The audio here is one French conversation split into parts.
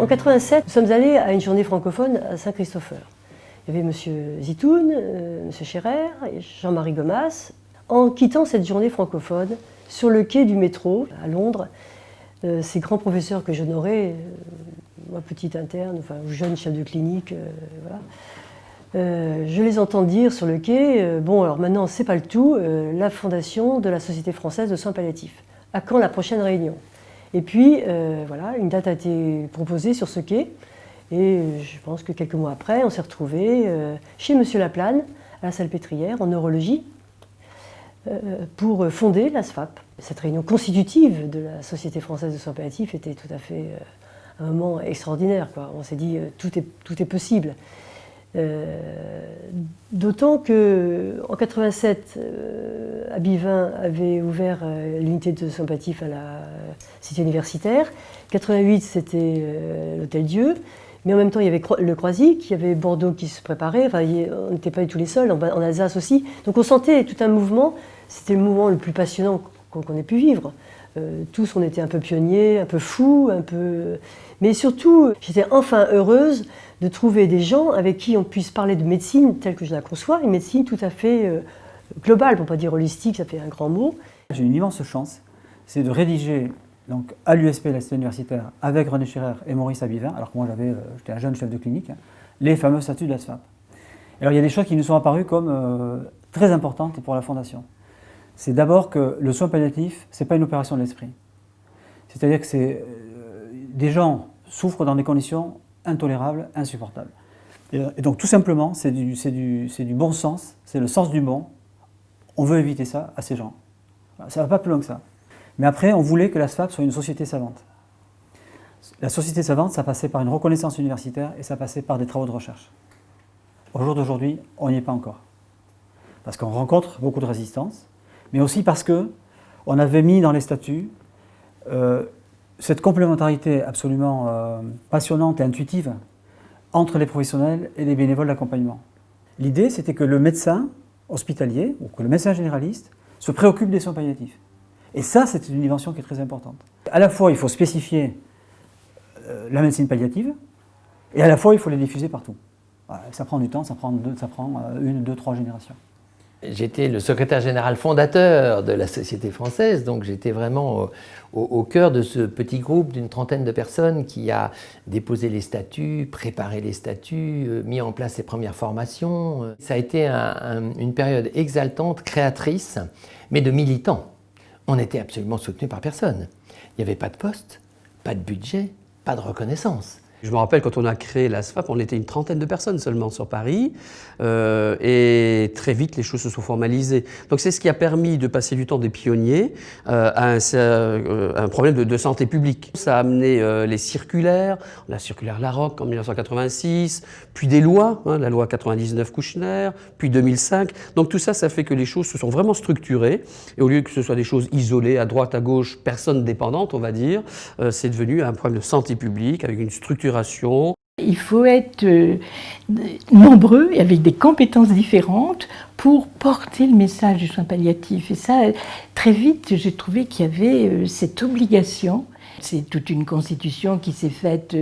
En 87, nous sommes allés à une journée francophone à Saint-Christopher. Il y avait M. Zitoun, M. Scherer et Jean-Marie Gomas. En quittant cette journée francophone, sur le quai du métro à Londres, ces grands professeurs que j'honorais, moi petite interne, enfin jeune chef de clinique, voilà, je les entends dire sur le quai, bon alors maintenant c'est pas le tout, la fondation de la Société française de soins palliatifs. À quand la prochaine réunion? Et puis voilà, une date a été proposée sur ce quai, et je pense que quelques mois après, on s'est retrouvés chez M. Laplane, à la Salpêtrière, en neurologie, pour fonder la SFAP. Cette réunion constitutive de la Société française de soins palliatifs était tout à fait un moment extraordinaire, quoi. On s'est dit tout est possible. D'autant qu'en 87, Abivin avait ouvert l'unité de soins palliatifs à la cité universitaire. 88, c'était l'Hôtel Dieu. Mais en même temps, il y avait le Croisic, il y avait Bordeaux qui se préparait. Enfin, on n'était pas du tout les seuls, en Alsace aussi. Donc on sentait tout un mouvement. C'était le mouvement le plus passionnant qu'on ait pu vivre. Tous, on était un peu pionniers, un peu fous, un peu... Mais surtout, j'étais enfin heureuse de trouver des gens avec qui on puisse parler de médecine telle que je la conçois, une médecine tout à fait globale, pour ne pas dire holistique, ça fait un grand mot. J'ai une immense chance, c'est de rédiger donc, à l'USP, la cité universitaire, avec René Scherer et Maurice Abivin, alors que moi j'étais un jeune chef de clinique, les fameux statuts de la SFAP. Alors il y a des choses qui nous sont apparues comme très importantes pour la Fondation. C'est d'abord que le soin palliatif, ce n'est pas une opération de l'esprit. C'est-à-dire que des gens souffrent dans des conditions intolérables, insupportables. Et donc tout simplement, c'est du bon sens, c'est le sens du bon. On veut éviter ça à ces gens. Ça ne va pas plus loin que ça. Mais après, on voulait que la SFAP soit une société savante. La société savante, ça passait par une reconnaissance universitaire et ça passait par des travaux de recherche. Au jour d'aujourd'hui, on n'y est pas encore. Parce qu'on rencontre beaucoup de résistance, mais aussi parce qu'on avait mis dans les statuts cette complémentarité absolument passionnante et intuitive entre les professionnels et les bénévoles d'accompagnement. L'idée, c'était que le médecin hospitalier, ou que le médecin généraliste, se préoccupe des soins palliatifs. Et ça, c'est une dimension qui est très importante. À la fois, il faut spécifier la médecine palliative, et à la fois, il faut les diffuser partout. Voilà, ça prend du temps, ça prend 1, 2, 3 générations. J'étais le secrétaire général fondateur de la Société française, donc j'étais vraiment au cœur de ce petit groupe d'une trentaine de personnes qui a déposé les statuts, préparé les statuts, mis en place les premières formations. Ça a été une période exaltante, créatrice, mais de militants. On n'était absolument soutenu par personne. Il n'y avait pas de poste, pas de budget, pas de reconnaissance. Je me rappelle quand on a créé la SFAP, on était une trentaine de personnes seulement sur Paris et très vite les choses se sont formalisées. Donc c'est ce qui a permis de passer du temps des pionniers à un problème de santé publique. Ça a amené les circulaires, la circulaire Larocque en 1986, puis des lois, la loi 99 Kouchner, puis 2005. Donc tout ça, ça fait que les choses se sont vraiment structurées et au lieu que ce soit des choses isolées à droite, à gauche, personne dépendante, on va dire, c'est devenu un problème de santé publique avec une structuration. Il faut être nombreux et avec des compétences différentes pour porter le message du soin palliatif. Et ça, très vite, j'ai trouvé qu'il y avait cette obligation. C'est toute une constitution qui s'est faite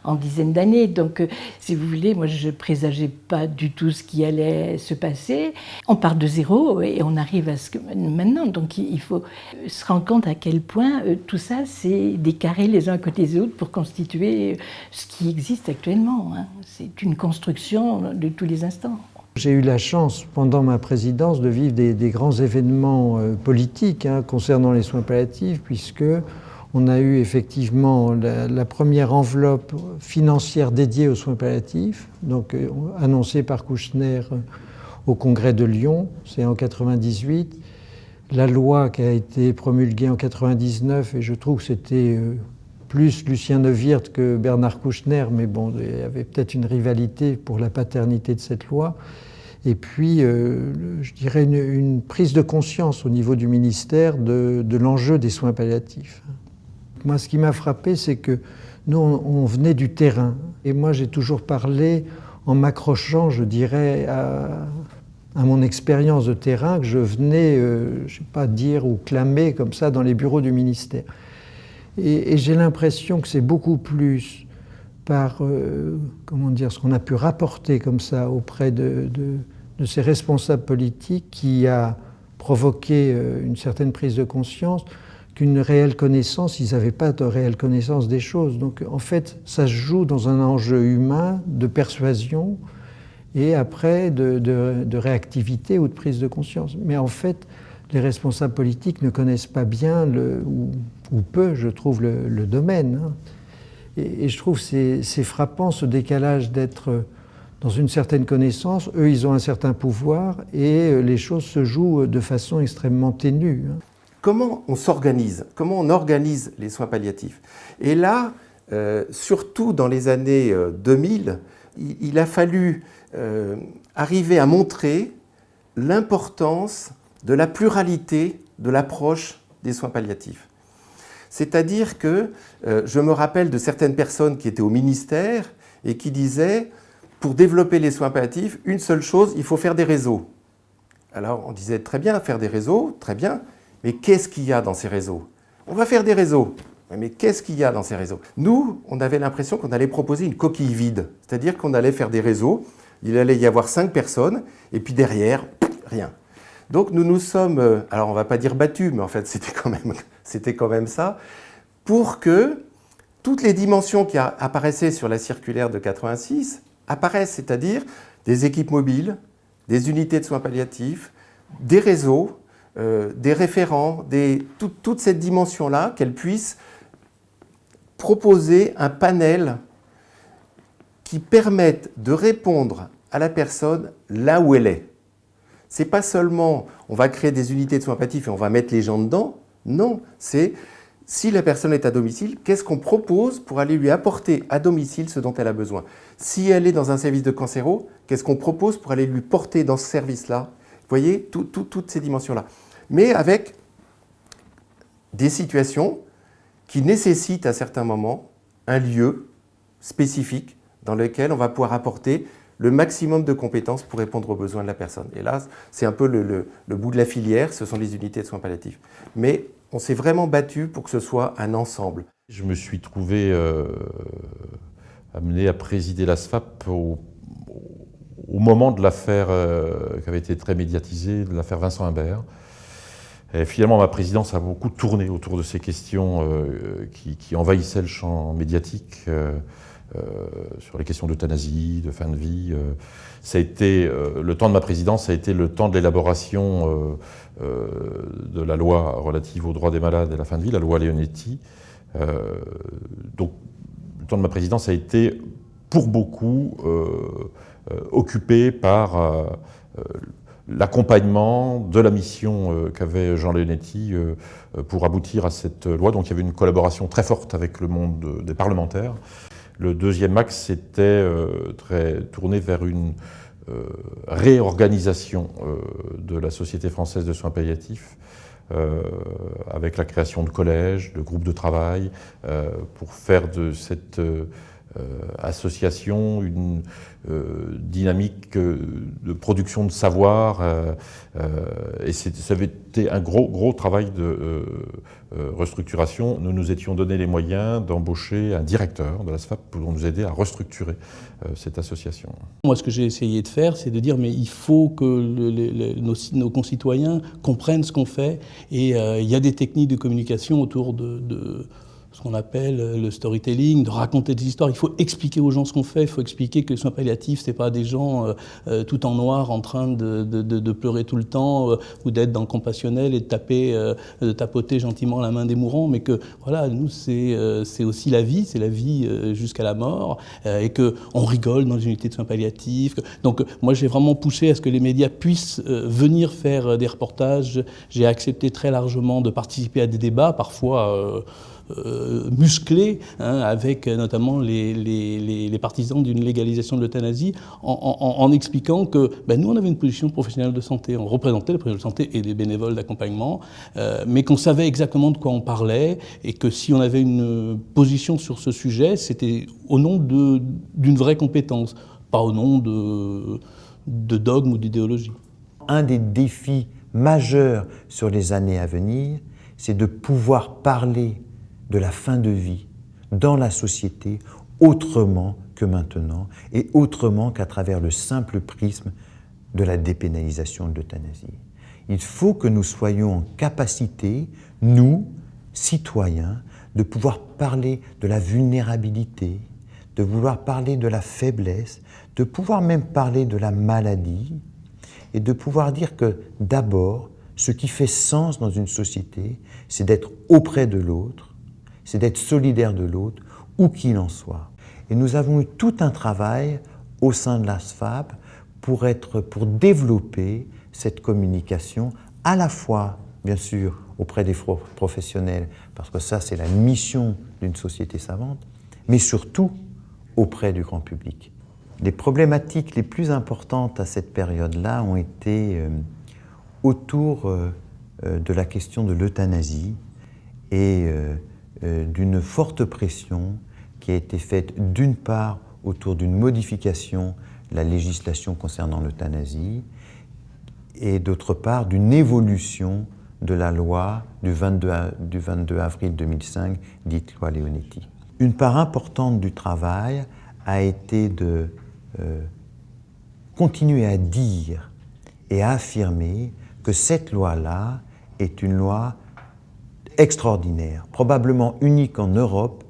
en dizaines d'années. Donc, si vous voulez, moi, je ne présageais pas du tout ce qui allait se passer. On part de zéro et on arrive à ce que maintenant. Donc, il faut se rendre compte à quel point tout ça, c'est des carrés les uns à côté des autres pour constituer ce qui existe actuellement. C'est une construction de tous les instants. J'ai eu la chance, pendant ma présidence, de vivre des grands événements politiques concernant les soins palliatifs, puisque on a eu effectivement la première enveloppe financière dédiée aux soins palliatifs, donc annoncée par Kouchner au Congrès de Lyon, c'est en 98. La loi qui a été promulguée en 99, et je trouve que c'était plus Lucien Neuwirth que Bernard Kouchner, mais bon, il y avait peut-être une rivalité pour la paternité de cette loi. Et puis, je dirais une prise de conscience au niveau du ministère de l'enjeu des soins palliatifs. Moi, ce qui m'a frappé, c'est que nous, on venait du terrain. Et moi, j'ai toujours parlé en m'accrochant, je dirais, à mon expérience de terrain, que je venais, je ne sais pas dire ou clamer comme ça dans les bureaux du ministère. Et j'ai l'impression que c'est beaucoup plus par comment dire, ce qu'on a pu rapporter comme ça auprès de ces responsables politiques qui a provoqué une certaine prise de conscience qu'une réelle connaissance, ils n'avaient pas de réelle connaissance des choses. Donc en fait, ça se joue dans un enjeu humain de persuasion et après de réactivité ou de prise de conscience. Mais en fait, les responsables politiques ne connaissent pas bien, ou peu, je trouve, le domaine. Hein. Et je trouve c'est frappant ce décalage d'être dans une certaine connaissance. Eux, ils ont un certain pouvoir et les choses se jouent de façon extrêmement ténue. Hein. Comment on s'organise? Comment on organise les soins palliatifs? Et là, surtout dans les années 2000, il a fallu arriver à montrer l'importance de la pluralité de l'approche des soins palliatifs. C'est-à-dire que je me rappelle de certaines personnes qui étaient au ministère et qui disaient, pour développer les soins palliatifs, une seule chose, il faut faire des réseaux. Alors on disait, très bien, faire des réseaux, très bien, mais qu'est-ce qu'il y a dans ces réseaux? On va faire des réseaux. Mais qu'est-ce qu'il y a dans ces réseaux? Nous, on avait l'impression qu'on allait proposer une coquille vide, c'est-à-dire qu'on allait faire des réseaux, il allait y avoir 5 personnes, et puis derrière, rien. Donc nous nous sommes, alors on ne va pas dire battus, mais en fait c'était quand même ça, pour que toutes les dimensions qui apparaissaient sur la circulaire de 86 apparaissent, c'est-à-dire des équipes mobiles, des unités de soins palliatifs, des réseaux, des référents, toute cette dimension-là, qu'elle puisse proposer un panel qui permette de répondre à la personne là où elle est. C'est pas seulement on va créer des unités de soins palliatifs et on va mettre les gens dedans. Non, c'est si la personne est à domicile, qu'est-ce qu'on propose pour aller lui apporter à domicile ce dont elle a besoin? Si elle est dans un service de cancéro, qu'est-ce qu'on propose pour aller lui porter dans ce service-là? Vous voyez, toutes ces dimensions-là. Mais avec des situations qui nécessitent à certains moments un lieu spécifique dans lequel on va pouvoir apporter le maximum de compétences pour répondre aux besoins de la personne. Et là, c'est un peu le bout de la filière, ce sont les unités de soins palliatifs. Mais on s'est vraiment battu pour que ce soit un ensemble. Je me suis trouvé amené à présider la SFAP au moment de l'affaire qui avait été très médiatisée, de l'affaire Vincent Imbert. Et finalement, ma présidence a beaucoup tourné autour de ces questions qui envahissaient le champ médiatique, sur les questions d'euthanasie, de fin de vie. Ça a été, le temps de ma présidence a été le temps de l'élaboration de la loi relative aux droits des malades et à la fin de vie, la loi Leonetti. Donc, le temps de ma présidence a été, pour beaucoup, occupé par l'accompagnement de la mission qu'avait Jean Leonetti pour aboutir à cette loi. Donc il y avait une collaboration très forte avec le monde des parlementaires. Le deuxième axe était très tourné vers une réorganisation de la Société française de soins palliatifs, avec la création de collèges, de groupes de travail, pour faire de cette association une dynamique de production de savoir, et ça avait été un gros travail de restructuration. Nous nous étions donné les moyens d'embaucher un directeur de la SFAP pour nous aider à restructurer cette association. Moi, ce que j'ai essayé de faire, c'est de dire mais il faut que nos concitoyens comprennent ce qu'on fait, et il y a des techniques de communication autour de ce qu'on appelle le storytelling, de raconter des histoires. Il faut expliquer aux gens ce qu'on fait, il faut expliquer que les soins palliatifs, c'est pas des gens tout en noir en train de pleurer tout le temps ou d'être dans le compassionnel et de tapoter gentiment la main des mourants, mais que voilà, nous c'est aussi la vie, c'est la vie jusqu'à la mort, et qu'on rigole dans les unités de soins palliatifs. Donc moi j'ai vraiment poussé à ce que les médias puissent venir faire des reportages. J'ai accepté très largement de participer à des débats, parfois musclés, avec notamment les partisans d'une légalisation de l'euthanasie, en expliquant que nous, on avait une position professionnelle de santé, on représentait les professionnels de santé et des bénévoles d'accompagnement, mais qu'on savait exactement de quoi on parlait, et que si on avait une position sur ce sujet, c'était au nom d'une vraie compétence, pas au nom de dogmes ou d'idéologie. Un des défis majeurs sur les années à venir, c'est de pouvoir parler de la fin de vie dans la société autrement que maintenant et autrement qu'à travers le simple prisme de la dépénalisation de l'euthanasie. Il faut que nous soyons en capacité, nous, citoyens, de pouvoir parler de la vulnérabilité, de vouloir parler de la faiblesse, de pouvoir même parler de la maladie, et de pouvoir dire que d'abord, ce qui fait sens dans une société, c'est d'être auprès de l'autre, c'est d'être solidaire de l'autre, où qu'il en soit. Et nous avons eu tout un travail au sein de la SFAP pour développer cette communication, à la fois, bien sûr, auprès des professionnels, parce que ça, c'est la mission d'une société savante, mais surtout auprès du grand public. Les problématiques les plus importantes à cette période-là ont été autour de la question de l'euthanasie et d'une forte pression qui a été faite d'une part autour d'une modification de la législation concernant l'euthanasie et d'autre part d'une évolution de la loi du 22 avril 2005, dite loi Leonetti. Une part importante du travail a été de continuer à dire et à affirmer que cette loi-là est une loi extraordinaire, probablement unique en Europe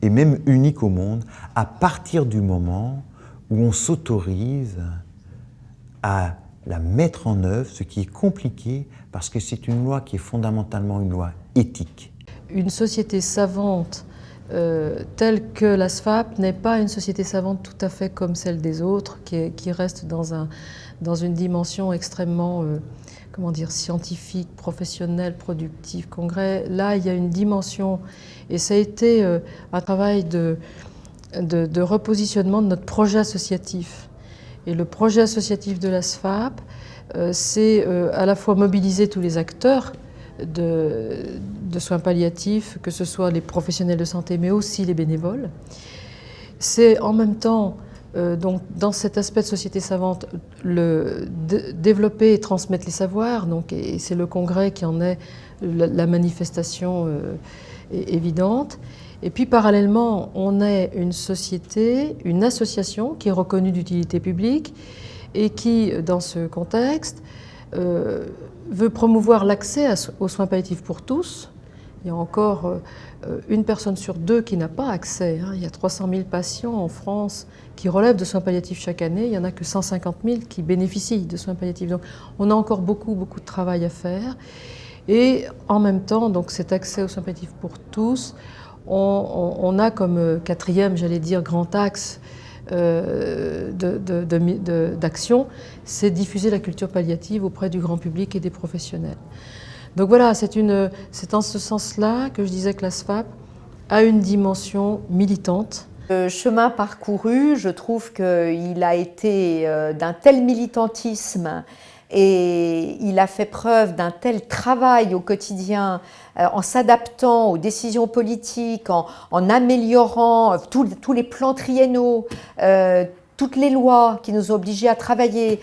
et même unique au monde, à partir du moment où on s'autorise à la mettre en œuvre, ce qui est compliqué parce que c'est une loi qui est fondamentalement une loi éthique. Une société savante telle que la SFAP n'est pas une société savante tout à fait comme celle des autres, qui reste dans une dimension extrêmement scientifique, professionnelle, productive, congrès. Là, il y a une dimension, et ça a été un travail de repositionnement de notre projet associatif. Et le projet associatif de la SFAP, c'est à la fois mobiliser tous les acteurs de soins palliatifs, que ce soit les professionnels de santé, mais aussi les bénévoles. C'est en même temps, donc, dans cet aspect de société savante, développer et transmettre les savoirs, et c'est le congrès qui en est la manifestation évidente. Et puis parallèlement, on est une société, une association qui est reconnue d'utilité publique et qui, dans ce contexte, veut promouvoir l'accès aux soins palliatifs pour tous. Il y a encore une personne sur deux qui n'a pas accès. Il y a 300 000 patients en France qui relèvent de soins palliatifs chaque année. Il n'y en a que 150 000 qui bénéficient de soins palliatifs. Donc on a encore beaucoup de travail à faire. Et en même temps, donc, cet accès aux soins palliatifs pour tous, on a comme quatrième, grand axe d'action, c'est diffuser la culture palliative auprès du grand public et des professionnels. Donc voilà, c'est en ce sens-là que je disais que la SFAP a une dimension militante. Le chemin parcouru, je trouve qu'il a été d'un tel militantisme et il a fait preuve d'un tel travail au quotidien en s'adaptant aux décisions politiques, en améliorant tous les plans triennaux, toutes les lois qui nous ont obligés à travailler,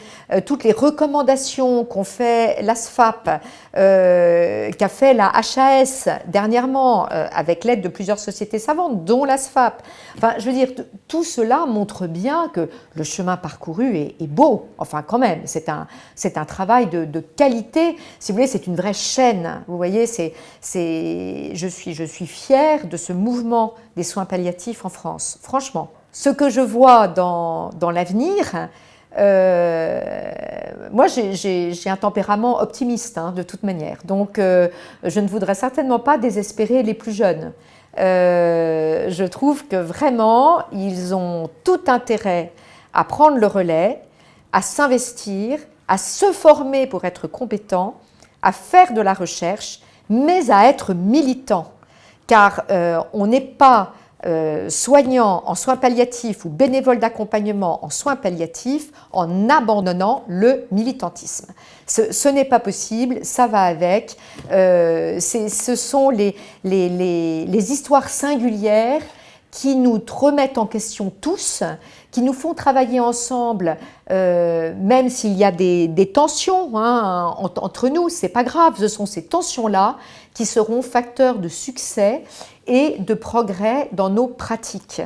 toutes les recommandations qu'ont fait la SFAP, qu'a fait la HAS dernièrement, avec l'aide de plusieurs sociétés savantes, dont la SFAP. Enfin, je veux dire, tout cela montre bien que le chemin parcouru est beau. Enfin, quand même, c'est un travail de qualité. Si vous voulez, c'est une vraie chaîne. Vous voyez, je suis fière de ce mouvement des soins palliatifs en France, franchement. Ce que je vois dans l'avenir, moi j'ai un tempérament optimiste de toute manière, donc je ne voudrais certainement pas désespérer les plus jeunes. Je trouve que vraiment ils ont tout intérêt à prendre le relais, à s'investir, à se former pour être compétents, à faire de la recherche, mais à être militants, car on n'est pas soignants en soins palliatifs ou bénévoles d'accompagnement en soins palliatifs en abandonnant le militantisme. Ce n'est pas possible, ça va avec. Ce sont les histoires singulières qui nous remettent en question tous, qui nous font travailler ensemble, même s'il y a des tensions entre nous, c'est pas grave, ce sont ces tensions-là qui seront facteurs de succès et de progrès dans nos pratiques.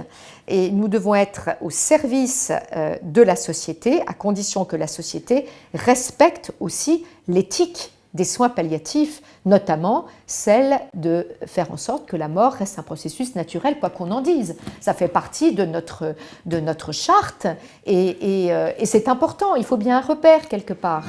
et nous devons être au service de la société, à condition que la société respecte aussi l'éthique des soins palliatifs, notamment celle de faire en sorte que la mort reste un processus naturel, quoi qu'on en dise. Ça fait partie de notre charte et c'est important, il faut bien un repère quelque part.